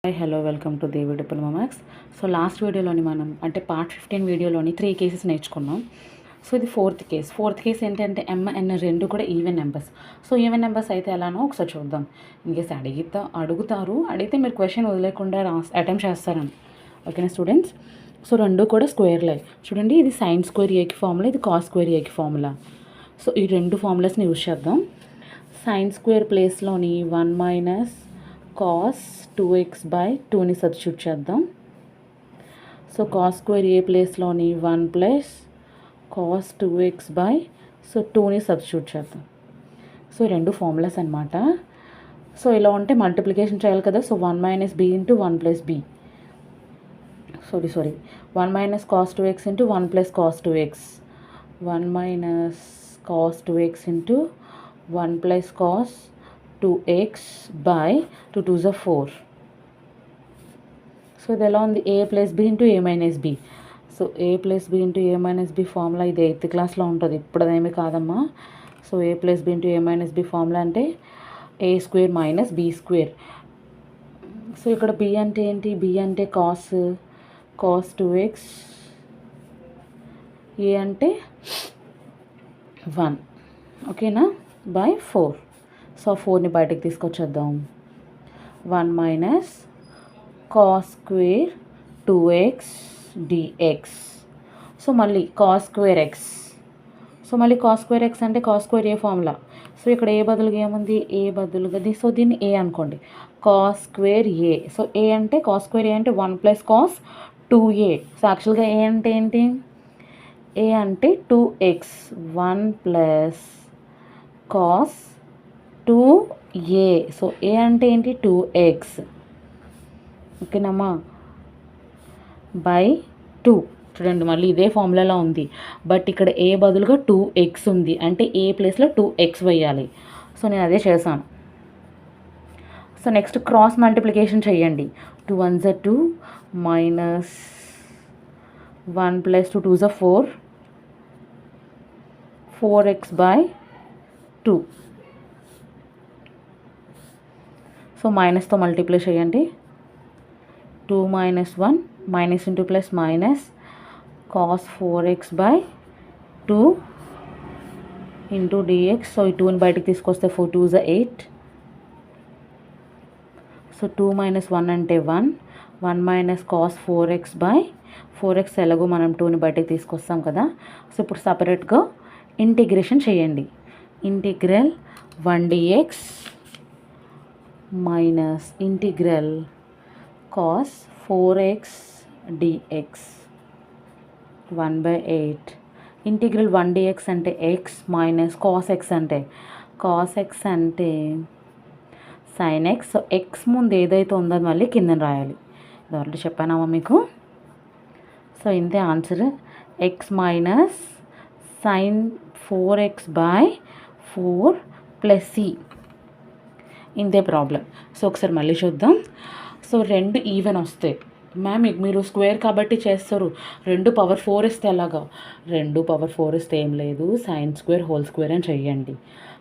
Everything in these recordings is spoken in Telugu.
Hi hello welcome to Devi diploma maths. So last వీడియోలోని మనం అంటే పార్ట్ 15 వీడియోలోని 3 కేసెస్ నేర్చుకున్నాం. సో ఇది ఫోర్త్ కేస్ ఏంటంటే MN రెండు కూడా even numbers. So even numbers అయితే ఎలానో ఒకసారి చూద్దాం. ఇన్కేస్ అడిగితే మీరు క్వశ్చన్ వదిలేకుండా అటెంప్ట్ చేస్తారని. ఓకేనా స్టూడెంట్స్? సో రెండు కూడా స్క్వేర్ లై చూడండి, ఇది సైన్ స్క్వేర్ ఏకి ఫార్ములా, ఇది కాస్ స్క్వేర్ ఏకి ఫార్ములా. సో ఈ రెండు ఫార్ములాస్ని యూజ్ చేద్దాం. సైన్ స్క్వేర్ ప్లేస్లోని 1 మైనస్ కాస్ 2x/2ని సబ్స్టిట్యూట్ చేద్దాం. సో కాస్ స్క్వేర్ ఏ ప్లేస్లోని 1 ప్లస్ కాస్ 2x/2ని సబ్స్టిట్యూట్ చేద్దాం. సో రెండు ఫార్ములాస్ అనమాట. సో ఇలా ఉంటే మల్టిప్లికేషన్ చేయాలి కదా. So 1 minus b into 1 plus b, sorry 1 minus cos 2x into 1 plus cos 2x, 1 minus cos 2x into 1 plus cos 2x by 2 2s are 4. So ఇది ఎలా ఉంది? a plus b into a minus b. So a plus b into a minus b formula ఇది 8th క్లాస్లో ఉంటుంది, ఇప్పుడు అదేమీ కాదమ్మా. So a plus b into a minus b formula అంటే a square minus b square. So ఇక్కడ b అంటే ఏంటి? b అంటే కాస్ 2x, a అంటే 1, ఓకేనా, బై 4. సో 4ని బయటకు తీసుకొచ్చేద్దాం. 1 minus cos square 2x dx. So మళ్ళీ కాస్ స్క్వేర్ x. సో మళ్ళీ కాస్ స్క్వేర్ x అంటే cos square a formula. So ఇక్కడ ఏ బదులుగా ఏముంది? ఏ బదులుగా సో దీన్ని ఏ అనుకోండి, cos square A. So a అంటే కాస్ స్క్వేర్ ఏ అంటే 1 ప్లస్ కాస్ 2a. సో యాక్చువల్గా ఏ అంటే ఏంటి? ఏ అంటే 2x, 1 plus cos 2a. So a అంటే ఏంటి? 2x, ఓకేనమ్మా, బై 2. చూడండి మళ్ళీ ఇదే ఫార్ములాలో ఉంది, బట్ ఇక్కడ ఏ బదులుగా 2x ఉంది, అంటే ఏ ప్లేస్లో 2x వేయాలి. సో నేను అదే చేశాను. సో నెక్స్ట్ క్రాస్ మల్టిప్లికేషన్ చేయండి. 2 1s are 2 minus 1 plus 2 2s are 4, 4x by 2. So మైనస్తో మల్టిప్లై చేయండి. 2 minus 1 minus into plus minus cos 4x by 2 into dx. So ఈ 2ని బయటకు తీసుకొస్తే 4 2s are 8. సో 2 మైనస్ 1 అంటే 1, 1 minus cos 4x by 4x. ఎలాగో మనం 2ని బయటకు తీసుకొస్తాం కదా. సో ఇప్పుడు సపరేట్గా ఇంటిగ్రేషన్ చేయండి. Integral 1 dx minus integral cos 4x dx 1/8. Integral 1 dx అంటే x మైనస్ కాస్ x అంటే సైన్ x. సో x ముందు ఏదైతే ఉందో అది మళ్ళీ కింద రాయాలి. ఇది ఆల్రెడీ చెప్పానమ్మా మీకు. సో ఇంతే answer, x minus sine 4x by 4 plus c. ఇంతే ప్రాబ్లం. సో ఒకసారి మళ్ళీ చూద్దాం. సో రెండు ఈవెన్ వస్తాయి మ్యామ్, మీరు స్క్వేర్ కాబట్టి చేస్తారు. 2 పవర్ 4 ఇస్తే ఎలాగా? 2 పవర్ 4 ఇస్తే ఏం లేదు, సైన్ స్క్వేర్ హోల్ స్క్వేర్ అని చెయ్యండి.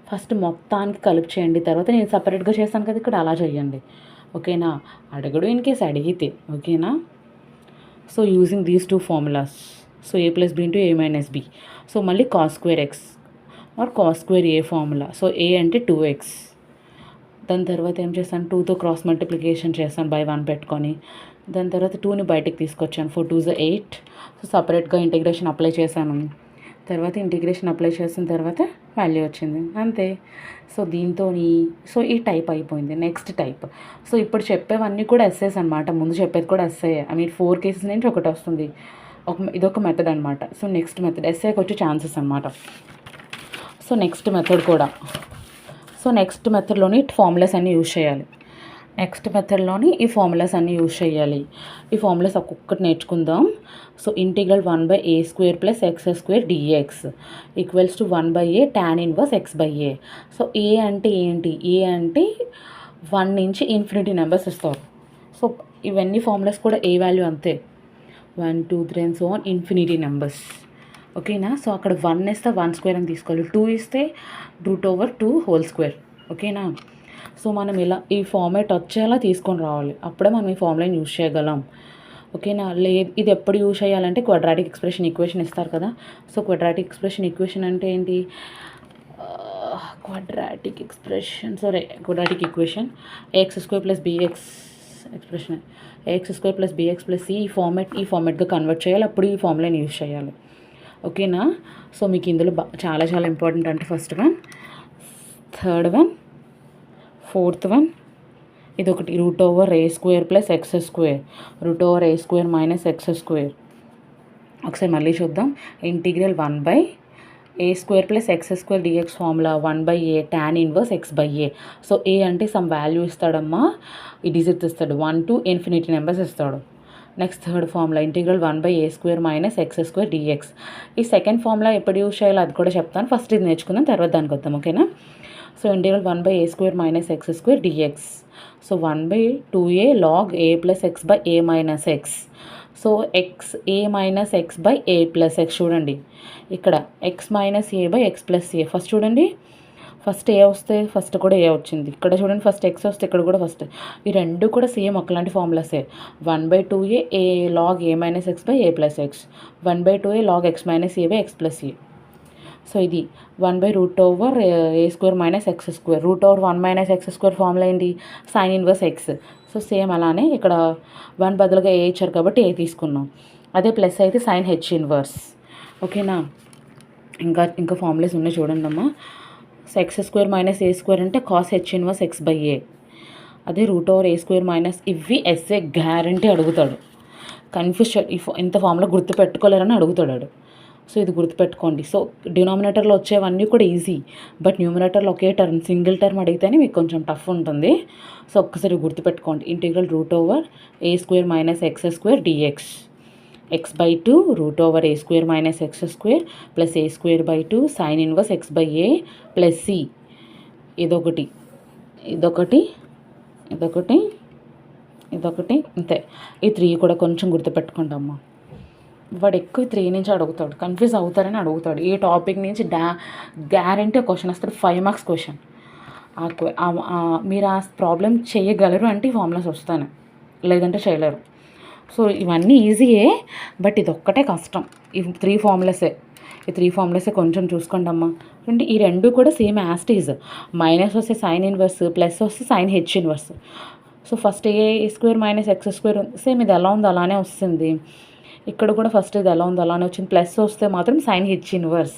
ఫస్ట్ మొత్తానికి కలిపి చేయండి, తర్వాత నేను సపరేట్గా చేస్తాను కదా ఇక్కడ, అలా చేయండి. ఓకేనా? అడగడు ఇన్ కేస్ అడిగితే. ఓకేనా? So using these 2 formulas. So a plus b into a minus b. So మళ్ళీ cos square x or cos square a formula. So a అంటే 2x. దాని తర్వాత ఏం చేస్తాను? 2తో క్రాస్ మల్టిప్లికేషన్ చేస్తాను బై 1 పెట్టుకొని. దాని తర్వాత 2ని బయటకు తీసుకొచ్చాను. 4 2s are 8. సో సపరేట్గా ఇంటిగ్రేషన్ అప్లై చేశాను. తర్వాత ఇంటిగ్రేషన్ అప్లై చేసిన తర్వాత వాల్యూ వచ్చింది, అంతే. సో దీంతో ఈ టైప్ అయిపోయింది. Next type. సో ఇప్పుడు చెప్పేవన్నీ కూడా ఎస్ఏస్ అనమాట. ముందు చెప్పేది కూడా ఎస్ఏ. 4 కేసెస్ నుంచి ఒకటి వస్తుంది. ఇదొక మెథడ్ అనమాట. సో నెక్స్ట్ మెథడ్ ఎస్ఏకి వచ్చే ఛాన్సెస్ అనమాట. సో నెక్స్ట్ మెథడ్ కూడా. సో నెక్స్ట్ మెథడ్లోని ఫార్ములాస్ అన్నీ యూజ్ చేయాలి. ఈ ఫార్ములాస్ ఒక్కొక్కటి నేర్చుకుందాం. So integral 1/a² plus x² dx equals to 1/a tan inverse x/a. So a అంటే ఏంటి? ఏ అంటే 1 నుంచి ఇన్ఫినిటీ నెంబర్స్ ఇస్తారు. సో ఇవన్నీ ఫార్ములాస్ కూడా ఏ వాల్యూ అంతే, 1 2 3 and so on infinity numbers. ఓకేనా? సో అక్కడ 1 ఇస్తే 1 స్క్వేర్ అని తీసుకోవాలి, 2 ఇస్తే √2 హోల్ స్క్వేర్. ఓకేనా? సో మనం ఇలా ఈ ఫార్మేట్ వచ్చేలా తీసుకొని రావాలి, అప్పుడే మనం ఈ ఫార్ములాని యూజ్ చేయగలం. ఓకేనా? లేదు, ఇది ఎప్పుడు యూజ్ చేయాలంటే క్వాడ్రాటిక్ ఎక్స్ప్రెషన్ ఈక్వేషన్ ఇస్తారు కదా. సో క్వాడ్రాటిక్ ఎక్స్ప్రెషన్ ఈక్వేషన్ అంటే ఏంటి? Quadratic equation ax² + bx expression ax² + bx + c ఈ ఫార్మేట్గా కన్వర్ట్ చేయాలి, అప్పుడు ఈ ఫార్ములాని యూజ్ చేయాలి. ఓకేనా? సో మీకు ఇందులో చాలా చాలా ఇంపార్టెంట్ అంటే first one, third one, fourth one, ఇది ఒకటి √a² + x², √a² - x². ఒకసారి మళ్ళీ చూద్దాం. Integral 1/a² + x² dx formula 1/a tan 1 x/a. So a అంటే సమ్ వాల్యూ ఇస్తాడమ్మా, ఈ డిజిట్స్ ఇస్తాడు, 1 to ఇన్ఫినిటీ నెంబర్స్ ఇస్తాడు. Next third formula integral 1/a² - x² dx. ఈ సెకండ్ ఫార్ములా ఎప్పుడు యూజ్ చేయాలో అది కూడా చెప్తాను, ఫస్ట్ ఇది నేర్చుకుందాం, తర్వాత దానికి వద్దాం. ఓకేనా? So integral 1/a² - x² dx. So 1/2a log a + x/a - x. So a - x/a + x. చూడండి ఇక్కడ x - a/x + a. ఫస్ట్ చూడండి, ఫస్ట్ ఏ వస్తే ఫస్ట్ కూడా ఏ వచ్చింది, ఇక్కడ చూడండి ఫస్ట్ ఎక్స్ వస్తే ఇక్కడ కూడా ఫస్ట్. ఈ రెండు కూడా సేమ్ ఒకలాంటి ఫార్ములాసే. 1/2a a log a - x/a + x, 1/2a log x - a/x + a. So ఇది 1/√a² - x². √1 - x² ఫార్ములా ఏంటి? sin 1 x. సో సేమ్ అలానే ఇక్కడ 1 బదులుగా ఏ ఇచ్చారు కాబట్టి ఏ తీసుకున్నాం. అదే ప్లస్ అయితే sin h 1. ఓకేనా? ఇంకా ఫార్ములాస్ ఉన్నాయి చూడండి అమ్మా. సో x² - a² అంటే cos h 1 x/a. అదే √a² - ఇవి ఎస్ఏ గ్యారంటీ అడుగుతాడు. కన్ఫ్యూజ్ ఇంత ఫార్ములా గుర్తుపెట్టుకోలేరని అడుగుతాడు. సో ఇది గుర్తుపెట్టుకోండి. సో డినామినేటర్లో వచ్చేవన్నీ కూడా ఈజీ, బట్ న్యూమినేటర్లో ఒకే టర్మ్ సింగిల్ టర్మ్ అడిగితేనే మీకు కొంచెం టఫ్ ఉంటుంది. సో ఒక్కసారి గుర్తుపెట్టుకోండి. Integral √a² - x² dx, x/2 √a² - x² + a²/2 sin 1 x/a + c. ఇదొకటి అంతే. ఈ 3 కూడా కొంచెం గుర్తుపెట్టుకుంటామా. వాడు ఎక్కువ 3 నుంచి అడుగుతాడు, కన్ఫ్యూజ్ అవుతారని అడుగుతాడు. ఈ టాపిక్ నుంచి గ్యారంటీ క్వశ్చన్ వస్తాడు, 5 మార్క్స్ క్వశ్చన్. మీరు ఆ ప్రాబ్లం చేయగలరు అంటే ఈ ఫార్ములాస్ వస్తాను, లేదంటే చేయలేరు. సో ఇవన్నీ ఈజీయే, బట్ ఇది ఒక్కటే కష్టం. ఈ 3 ఫార్ములాసే కొంచెం చూసుకోండి అమ్మా. అంటే ఈ రెండు కూడా సేమ్ యాస్టీజ్. మైనస్ వస్తే sin 1, ప్లస్ వస్తే sin h 1. So first a² - x² same ఇది ఎలా ఉందో అలానే వస్తుంది. ఇక్కడ కూడా ఫస్ట్ ఇది ఎలా ఉందో అలానే వచ్చింది. ప్లస్ వస్తే మాత్రం sin h 1.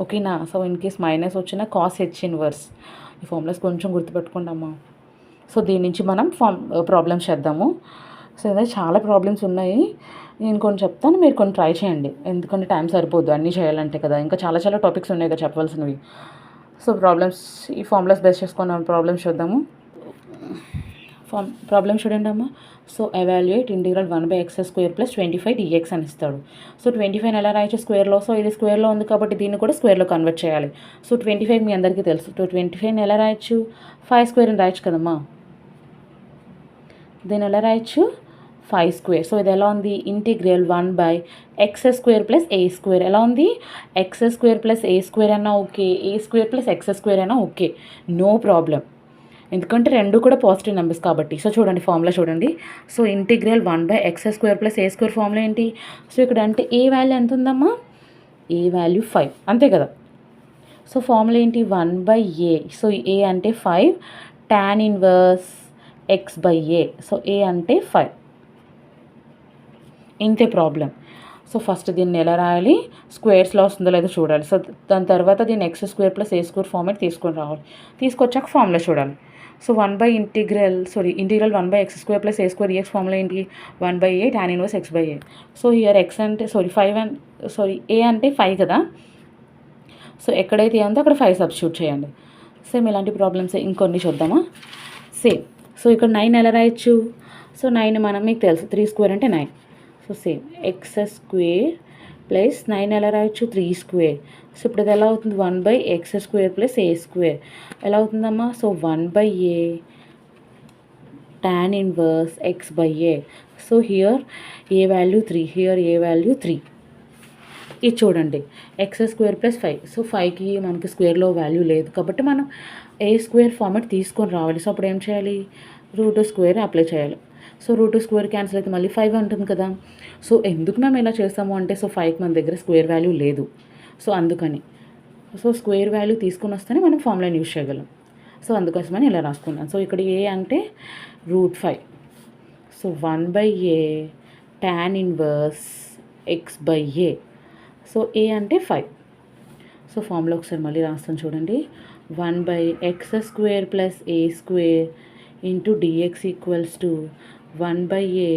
ఓకేనా? సో ఇన్ కేస్ మైనస్ వచ్చినా cos h 1. ఈ ఫార్ములాస్ కొంచెం గుర్తుపెట్టుకోండి అమ్మా. సో దీని నుంచి మనం ప్రాబ్లమ్స్ చేద్దాము. సో ఇదే చాలా ప్రాబ్లమ్స్ ఉన్నాయి, నేను కొన్ని చెప్తాను, మీరు కొన్ని ట్రై చేయండి, ఎందుకంటే టైం సరిపోదు అన్నీ చేయాలంటే కదా. ఇంకా చాలా చాలా టాపిక్స్ ఉన్నాయి కదా చెప్పవలసినవి. సో ఈ ఫార్ములాస్ బేస్ చేసుకొని ప్రాబ్లమ్స్ చూద్దాము. ప్రాబ్లమ్ చూడండి అమ్మా. So evaluate integral 1/x² + 25 dx అని ఇస్తాడు. సో 25 ఎలా రాయొచ్చు స్క్వేర్లో? సో ఇది స్క్వేర్లో ఉంది కాబట్టి దీన్ని కూడా స్క్వేర్లో కన్వర్ట్ చేయాలి. సో 25 మీ అందరికీ తెలుసు. 25 ఎలా రాయొచ్చు? 5² అని రాయొచ్చు కదమ్మా. దీన్ని ఎలా రాయొచ్చు? 5². సో ఇది ఎలా ఉంది? ఇంటిగ్రల్ 1/x² + a² ఎలా ఉంది? x² + a² అయినా ఓకే, a² + x² అయినా ఓకే, నో ప్రాబ్లం, ఎందుకంటే రెండు కూడా పాజిటివ్ నెంబర్స్ కాబట్టి. సో చూడండి ఫార్ములా చూడండి. So integral 1/x² + a² formula ఏంటి? సో ఇక్కడ అంటే ఏ వాల్యూ ఎంత ఉందమ్మా? ఏ వాల్యూ 5, అంతే కదా. సో ఫార్ములా ఏంటి? 1/a. సో ఏ అంటే 5 tan 1 x/a. సో ఏ అంటే 5, ఇంతే ప్రాబ్లం. సో ఫస్ట్ దీన్ని ఎలా రాయాలి? స్క్వేర్స్లో వస్తుందో లేదో చూడాలి. సో దాని తర్వాత దీన్ని x² + a² ఫార్మేట్ తీసుకొని రావాలి. తీసుకొచ్చాక ఫార్ములా చూడాలి. So integral 1/x² + a² dx formula ఏంటి? 1/a tan 1 x/a. So here x అంటే a అంటే 5 కదా. సో ఎక్కడైతే ఏ ఉందో అక్కడ 5 సబ్స్టిట్యూట్ చేయండి. సేమ్ ఇలాంటి ప్రాబ్లమ్స్ ఇంకొన్ని చూద్దామా. సేమ్. సో ఇక్కడ 9 ఎలా రాయొచ్చు? సో 9 మీకు తెలుసు, 3² అంటే 9. సో సేమ్ x² + 9 ఎలా రాయొచ్చు? 3². సో ఇప్పుడు ఇది ఎలా అవుతుంది? 1/x² + a² ఎలా అవుతుందమ్మా? So 1/a tan 1 x/a. So here a value 3, here a value 3. ఇది చూడండి ఎక్స్ స్క్వేర్ ప్లస్ 5. సో 5కి మనకి స్క్వేర్లో వాల్యూ లేదు కాబట్టి మనం ఏ స్క్వేర్ ఫార్మాట్ తీసుకొని రావాలి. సో అప్పుడు ఏం చేయాలి, రూట్ స్క్వేర్ అప్లై చేయాలి. సో రూట్ స్క్వేర్ క్యాన్సిల్ అయితే మళ్ళీ 5 ఉంటుంది కదా. సో ఎందుకు మేము ఇలా చేస్తాము అంటే, సో 5కి మన దగ్గర స్క్వేర్ వాల్యూ లేదు. సో అందుకని సో స్క్వేర్ వాల్యూ తీసుకొని వస్తేనే మనం ఫార్ములాని యూజ్ చేయగలం. సో అందుకోసమని ఇలా రాసుకున్నాను. సో ఇక్కడ ఏ అంటే √5. So 1/a tan inverse x/a. So a అంటే 5. సో ఫార్ములా ఒకసారి మళ్ళీ రాస్తాను చూడండి. 1/x² + a² into dx equals to 1/a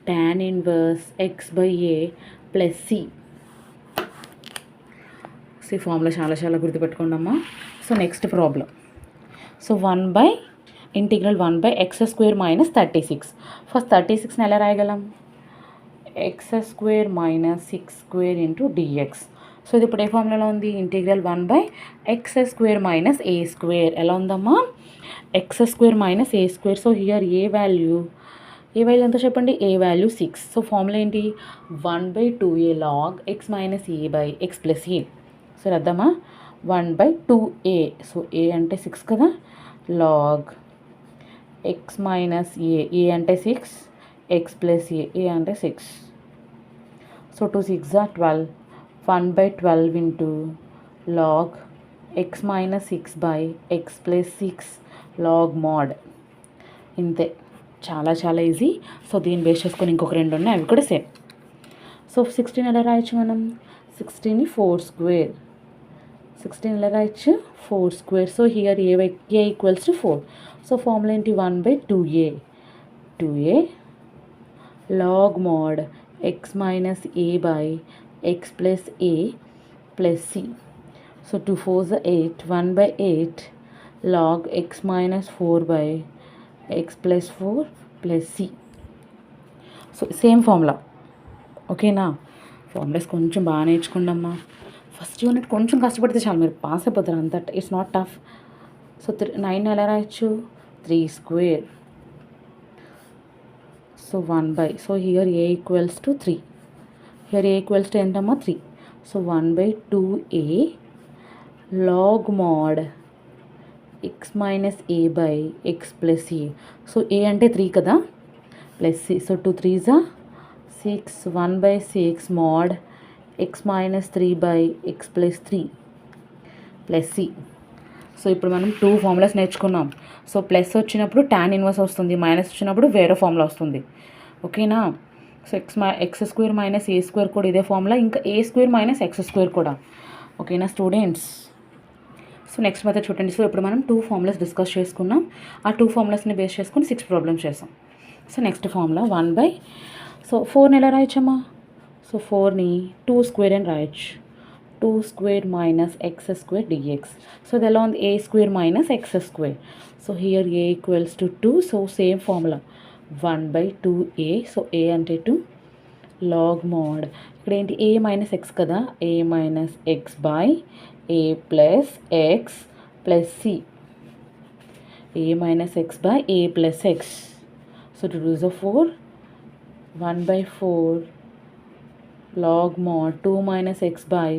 tan inverse x/a plus c. So ఈ ఫార్ములా చాలా చాలా గుర్తుపెట్టుకోండి అమ్మా. So next problem. So 1/(1/x² - 36). First 36ని ఎలా రాయగలం, x² - 6² ఇంటూ dx. సో ఇది ఇప్పుడు ఏ ఫార్ములాలో ఉంది, (1/x² - a²). ఎలా ఉందమ్మా, x² - a². So here A value ఎంతో చెప్పండి, ఏ వాల్యూ 6. సో ఫార్ములా ఏంటి, 1/2a log x - a/x + a. So రద్దామా, 1/2a. సో a అంటే 6 కదా, లాగ్ x - a అంటే 6, x + a అంటే 6. So 2 6 12. 1/12 into log x - 6/x + 6 log mod. ఇంతే, చాలా చాలా ఈజీ. సో దీన్ని బేస్ చేసుకొని ఇంకొక 2 ఉన్నాయి, అవి కూడా సేమ్. సో 16 ఎలా రాయొచ్చు మనం, 16ని 4². 16 ఎలా రాయొచ్చు, 4². So here a equals to 4. So formula ఏంటి, 1/2a. 2a log mod x - a/x + a plus c. So 2 4 8. 1/8 log x - 4/x + 4 plus c. So same formula, ఓకేనా. ఫార్ములాస్ కొంచెం బాగా నేర్చుకోండమ్మా. ఫస్ట్ యూనిట్ కొంచెం కష్టపడితే చాలు, మీరు పాస్ అయిపోతారు, అంత ఇట్స్ నాట్ టఫ్. సో 9 ఎలా రాయొచ్చు, 3². So 1/, so here a equals to 3. Here a equals to ఏంటమ్మా, 3. So 1/2a log mod x - a/x + a. So a అంటే 3 కదా, plus c. So 2 3s 6. 1/6 mod x - 3/x + 3 plus c. So ఇప్పుడు మనం 2 ఫార్ములాస్ నేర్చుకున్నాం. సో ప్లస్ వచ్చినప్పుడు tan ఇన్వర్స్ వస్తుంది, మైనస్ వచ్చినప్పుడు వేరే ఫార్ములా వస్తుంది, ఓకేనా. సో x² - a² కూడా ఇదే ఫార్ములా, ఇంకా a² - x² కూడా, ఓకేనా స్టూడెంట్స్. సో నెక్స్ట్ మెథడ్ చూడండి. సో ఇప్పుడు మనం 2 ఫార్ములాస్ డిస్కస్ చేసుకున్నాం. ఆ 2 ఫార్ములాస్ని బేస్ చేసుకుని 6 ప్రాబ్లమ్స్ చేసాం. సో నెక్స్ట్ ఫార్ములా 1/, సో 4ని ఎలా రాయొచ్చమ్మా, సో 4ని 2² అని రాయొచ్చు. 2² - x² dx. సో ఇది ఎలా ఉంది, a² - x². So here a equals to 2. So same formula 1/2a. So a అంటే 2 లాగ్ mod, ఇక్కడ ఏంటి a - x కదా, a - x/a + x plus c. a - x/a + x. So 2 2s 4. 1/4 log mod 2 - x/2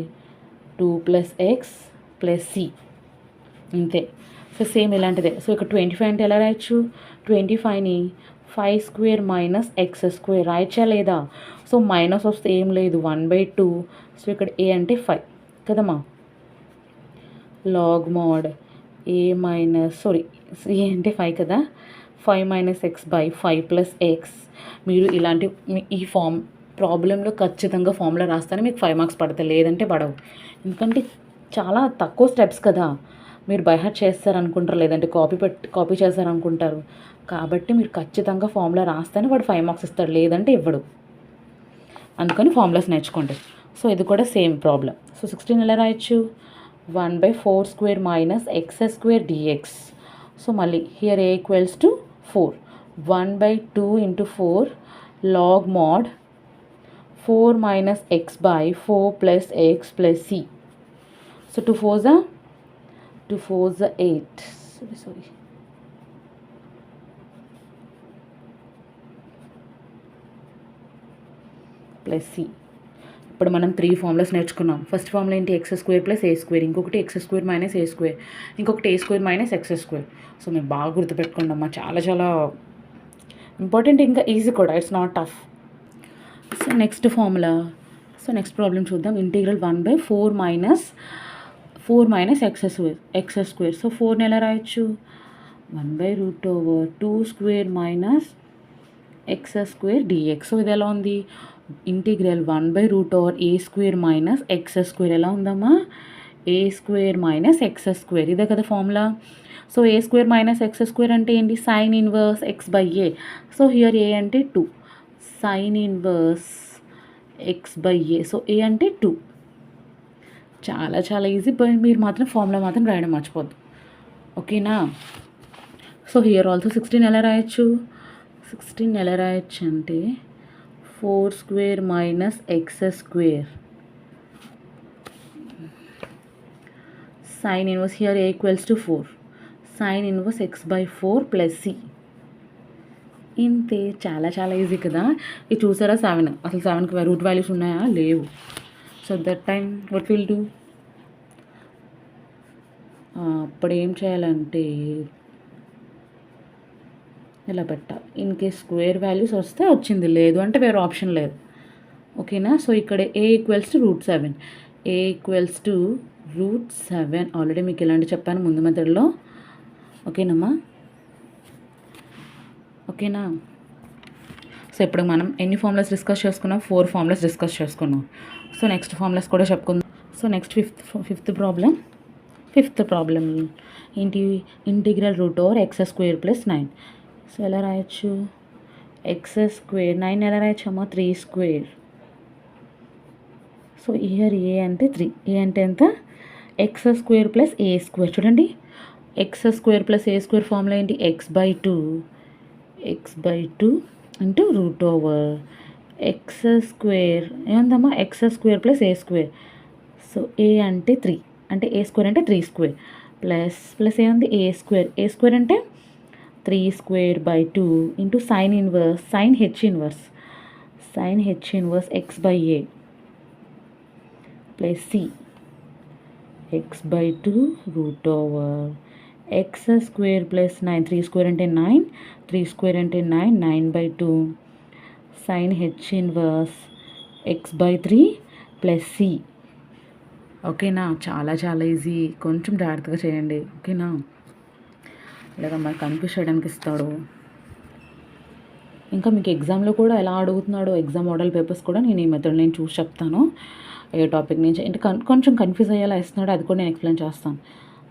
+ x plus c. ఇంతే. సో సేమ్ ఇలాంటిదే. సో ఇక్కడ 25 అంటే ఎలా రాయొచ్చు, 25ని 5² - x² రాయచ్చా లేదా. సో మైనస్ వస్తే ఏం లేదు, 1/2. సో ఇక్కడ a అంటే 5 కదమ్మా, లాగ్ mod a - a అంటే 5 కదా, 5 - x/5 + x. మీరు ఇలాంటి ఈ ప్రాబ్లంలో ఖచ్చితంగా ఫార్ములా రాస్తేనే మీకు 5 మార్క్స్ పడతాయి, లేదంటే పడవు. ఎందుకంటే చాలా తక్కువ స్టెప్స్ కదా, మీరు బై హార్ట్ చేస్తారనుకుంటారు, లేదంటే కాపీ చేస్తారనుకుంటారు. కాబట్టి మీరు ఖచ్చితంగా ఫార్ములా రాస్తేనే వాడు 5 మార్క్స్ ఇస్తాడు, లేదంటే ఇవ్వడు. అందుకని ఫార్ములాస్ నేర్చుకోండి. సో ఇది కూడా సేమ్ ప్రాబ్లం. సో 16 ఎలా రాయొచ్చు, 1/4² - x² dx. సో మళ్ళీ here a equals to 4. 1/2 into 4 log mod 4 - x/4 plus x plus c. So 2 4s 8. Sorry plus c. ఇప్పుడు మనం 3 ఫార్ములాస్ నేర్చుకున్నాం. ఫస్ట్ ఫార్ములా ఏంటి? X square plus a square, ఇంకొకటి x square minus a square, ఇంకొకటి a square minus x square. So మీరు బాగా గుర్తుపెట్టుకోండి అమ్మా, చాలా చాలా ఇంపార్టెంట్, ఇంకా ఈజీ కూడా, it's not tough. So next formula, so next problem చూద్దాం. Integral 1/4 minus x square. So 4ని ఎలా రాయొచ్చు? 1/√2 square minus x square dx. So ఇది ఎలా ఉంది? ఇంటిగ్రల్ 1/√ఓవర్ a square minus x square. ఎలా ఉందమ్మా? A square minus x square, ఇదే కదా ఫార్ములా. So a square minus x square అంటే ఏంటి? Sine inverse x by a. So here a అంటే 2, sine inverse x by a. So a అంటే 2. చాలా చాలా ఈజీ, మీరు మాత్రం ఫార్ములా మాత్రం రాయడం మర్చిపోద్దు, ఓకేనా? సో హియర్ ఆల్సో 16 ఎలా రాయొచ్చు? 16 ఎలా రాయొచ్చు అంటే 4 square minus x square sine inverse, here a equals to 4, sine inverse x by 4 plus c. ఇంతే, చాలా చాలా ఈజీ కదా. ఇది చూసారా 7, అసలు 7కి రూట్ వాల్యూస్ ఉన్నాయా? లేవు. So that time what will do? అప్పుడు ఏం చేయాలంటే ఇలా పెట్టాలి. ఇన్ కేస్ స్క్వేర్ వాల్యూస్ వస్తే వచ్చింది, లేదు అంటే వేరే ఆప్షన్ లేదు, ఓకేనా? సో ఇక్కడ a equals to √7, a equals to √7. Already మీకు ఇలాంటి చెప్పాను ముందు మెథడ్లో, ఓకేనమ్మా? ఓకేనా? సో ఇప్పుడు మనం ఎన్ని ఫార్ములాస్ డిస్కస్ చేసుకున్నాం? 4 ఫార్ములాస్ డిస్కస్ చేసుకున్నాం. సో నెక్స్ట్ ఫార్ములాస్ కూడా చెప్పుకుందాం. సో నెక్స్ట్ ఫిఫ్త్ ప్రాబ్లం ఏంటి? Integral √over x square plus 9. So ఎలా రాయొచ్చు? ఎక్స్ స్క్వేర్ 9 ఎలా రాయొచ్చు అమ్మా? 3 స్క్వేర్. సో ఇయర్ ఏ అంటే 3, ఏ అంటే ఎంత? X square plus a square. చూడండి, x square plus a square formula ఏంటి? ఎక్స్ బై 2 ఇంటూ √ఓవర్ ఎక్స్ స్క్వేర్. ఏముందమ్మా? X square plus a square. So a అంటే 3, అంటే ఏ స్క్వేర్ అంటే 3 స్క్వేర్ ప్లస్ ఏముంది? ఏ స్క్వేర్ అంటే 3 square by 2 into sine h inverse x by a plus c x by 2 √ఓవర్ ఎక్స్ స్క్వేర్ ప్లస్ 9, 3 స్క్వేర్ అంటే 9, 9 by 2 sine h inverse x by 3 plus c. ఓకేనా? చాలా చాలా ఈజీ, కొంచెం జాగ్రత్తగా చేయండి, ఓకేనా? ఇలాగ మరి కన్ఫ్యూజ్ చేయడానికి ఇస్తాడు. ఇంకా మీకు ఎగ్జామ్లో కూడా ఎలా అడుగుతున్నాడో, ఎగ్జామ్ మోడల్ పేపర్స్ కూడా నేను ఈ మెథడ్ నేను చూసి చెప్తాను, ఏ టాపిక్ నుంచి అంటే కొంచెం కన్ఫ్యూజ్ అయ్యేలా ఇస్తున్నాడు, అది కూడా నేను ఎక్స్ప్లెయిన్ చేస్తాను.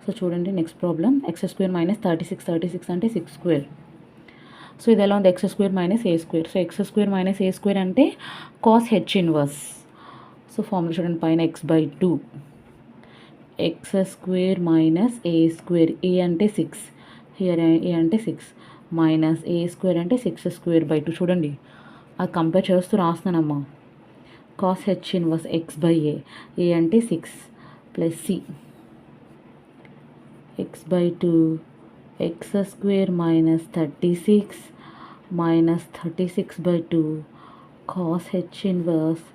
సో చూడండి next problem. X square minus 36 అంటే 6 స్క్వేర్. సో ఇది ఎలా ఉంది? X square minus a square. So x square minus a square అంటే cos h inverse. So formula చూడండి, పైన x by 2 x square minus a square, a అంటే 6, హియర్ ఏ అంటే 6 మైనస్ ఏ స్క్వేర్ అంటే 6 స్క్వేర్ బై 2. చూడండి, అది కంపేర్ చేస్తూ రాస్తున్నానమ్మా. Cos h inverse x by a అంటే 6 plus c x by 2 x square minus 36 minus 36 by 2 cos h inverse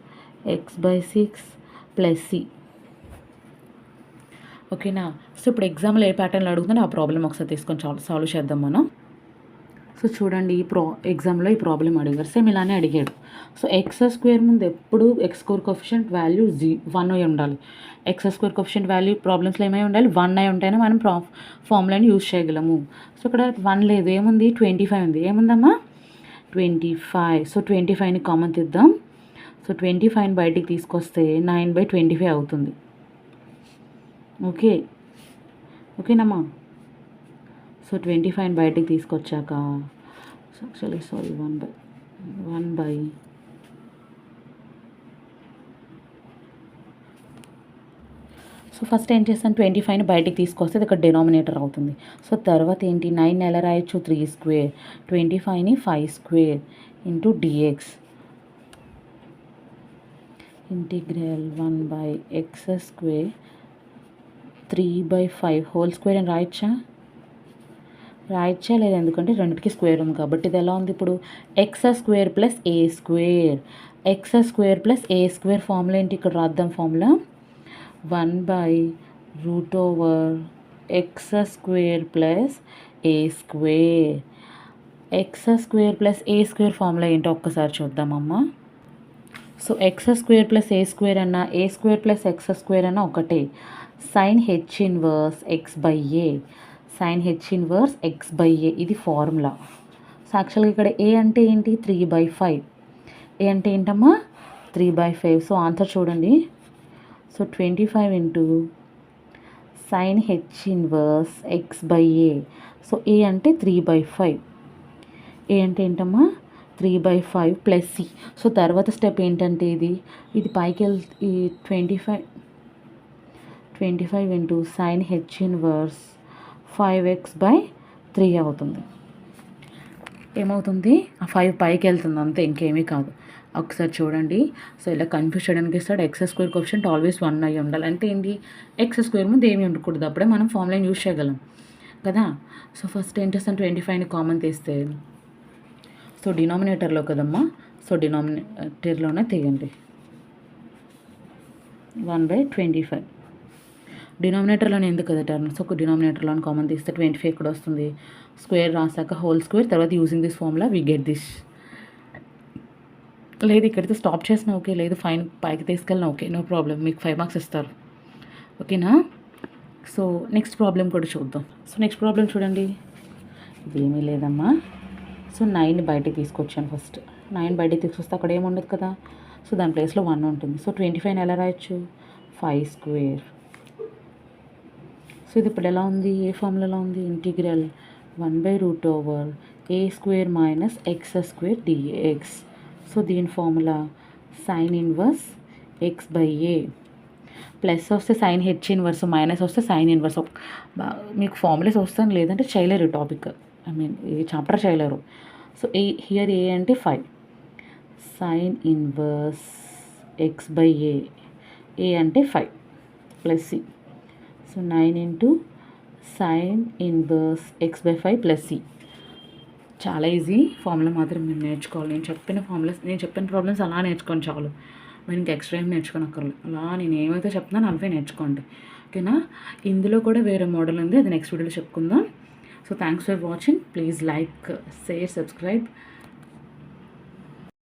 x by 6 plus c. ఓకేనా? సో ఇప్పుడు ఎగ్జామ్లో ఏ ప్యాటర్న్లో అడుగుతుందో ఆ ప్రాబ్లం ఒకసారి తీసుకొని సాల్వ్ చేద్దాం మనం. సో చూడండి, ఎగ్జామ్లో ఈ ప్రాబ్లం అడిగారు, సేమ్ ఇలానే అడిగాడు. సో ఎక్స్ స్క్వేర్ ముందు ఎప్పుడు ఎక్స్ స్క్వేర్ కోఎఫిషియంట్ వాల్యూ 1 అయి ఉండాలి. ఎక్స్ స్క్వేర్ కోఎఫిషియంట్ వాల్యూ ప్రాబ్లమ్స్లో ఏమై ఉండాలి? 1 అయి ఉంటేనే మనం ఫార్ములాని యూజ్ చేయగలము. సో ఇక్కడ 1 లేదు, ఏముంది? 25 ఉంది. ఏముందమ్మా? 25. సో 25ని కామన్ తీద్దాం. సో 25ని బయటికి తీసుకొస్తే 9/25 అవుతుంది. ఓకేనమ్మా? సో 25ని బయటికి తీసుకొచ్చాక యాక్చువల్లీ 1 బై సో ఫస్ట్ ఏం చేస్తాను? 25ని బయటికి తీసుకొస్తే ఇది ఇక్కడ డినామినేటర్ అవుతుంది. సో తర్వాత ఏంటి? 9 ఎలా రాయొచ్చు? 3 స్క్వేర్, 25ని 5 square into dx integral 1 by x square 3/5 whole square అని రాయొచ్చా? రాయచ్చలేదు, ఎందుకంటే రెండింటికి స్క్వేర్ ఉంది కాబట్టి. ఇది ఎలా ఉంది ఇప్పుడు? X square plus a square. X square plus a square formula ఏంటి? ఇక్కడ రాద్దాం ఫార్ములా. 1/√ఓవర్ x square plus a square. X square plus a square formula ఏంటో ఒక్కసారి చూద్దామమ్మా. So x square plus a square అన్న, a square plus x square అన్న ఒకటే. Sine h inverse x by a. Sine h inverse x by a ఇది ఫార్ములా. సో యాక్చువల్గా ఇక్కడ ఏ అంటే ఏంటి? 3/5. ఏ అంటే ఏంటమ్మా? 3/5. సో ఆన్సర్ చూడండి. So 25 into sine h inverse x by a. So a అంటే 3/5. ఏ అంటే ఏంటమ్మా? 3/5 ప్లస్ సి. సో తర్వాత స్టెప్ ఏంటంటే ఇది పైకి ఈ 25 into sine h inverse 5x/3 అవుతుంది. ఏమవుతుంది? ఆ 5 పైకి వెళ్తుంది అంతే, ఇంకేమీ కాదు. ఒకసారి చూడండి. సో ఇలా కన్ఫ్యూజ్ చేయడానికి ఇస్తాడు. ఎక్స్ స్క్వేర్ కోఎఫిషియంట్ ఆల్వేస్ 1 అయ్యి ఉండాలి. అంటే ఏంటి? ఎక్స్ స్క్వేర్ ముందు ఏమీ ఉండకూడదు, అప్పుడే మనం ఫార్ములాని యూజ్ చేయగలం కదా. సో ఫస్ట్ ఏం చేస్తాను? 25ని కామన్ తీస్తే, సో డినామినేటర్లో కదమ్మా, సో డినామినేటర్లోనే తీయండి. 1/25 డినామినేటర్లోనే ఎందుకు కదా టర్మ్. సో డినామినేటర్లో కామన్ తీస్తే 25 ఇక్కడ వస్తుంది. స్క్వేర్ రాసాక హోల్ స్క్వేర్, తర్వాత using this formula we get this. లేదు ఇక్కడితో స్టాప్ చేసిన ఓకే, లేదు ఫైన్ పైకి తీసుకెళ్ళిన ఓకే, నో ప్రాబ్లం, మీకు 5 మార్క్స్ ఇస్తారు. ఓకేనా? సో నెక్స్ట్ ప్రాబ్లం కూడా చూద్దాం. సో నెక్స్ట్ ప్రాబ్లం చూడండి. ఇదేమీ లేదమ్మా. సో 9 బయటికి తీసుకొచ్చాను. ఫస్ట్ 9 బయటికి తీసుకొస్తే అక్కడ ఏముండదు కదా. సో దాని ప్లేస్లో 1 ఉంటుంది. సో 25 ఎలా రాయొచ్చు? 5 స్క్వేర్. సో ఇది ఇప్పుడు ఎలా ఉంది? ఏ ఫార్ములాలో ఉంది? ఇంటిగ్రల్ 1/√ఓవర్ a square minus x square dx. So దీని formula sine inverse x by a. Plus వస్తే సైన్ హెచ్ ఇన్వర్స్, మైనస్ వస్తే సైన్ ఇన్వర్స్. మీకు ఫార్ములాస్ వస్తాను, లేదంటే చేయలేరు టాపిక్, ఐ మీన్ ఈ చాప్టర్ చేయలేరు. సో హియర్ ఏ అంటే 5 sine inverse x by a. A అంటే 5 plus c. So 9 into sine inverse x by 5 plus c. చాలా ఈజీ. ఫార్ములా మాత్రం మీరు నేర్చుకోవాలి. నేను చెప్పిన ప్రాబ్లమ్స్ అలా నేర్చుకోండి చాలు. మీరు ఇంకా ఎక్స్ట్రా ఏం నేర్చుకోనక్కర్లేదు. అలా నేను ఏమైతే చెప్తున్నానో అవే నేర్చుకోండి. ఓకేనా? ఇందులో కూడా వేరే మోడల్ ఉంది, అది నెక్స్ట్ వీడియోలో చెప్పుకుందాం. So thanks for watching. Please like, share, subscribe.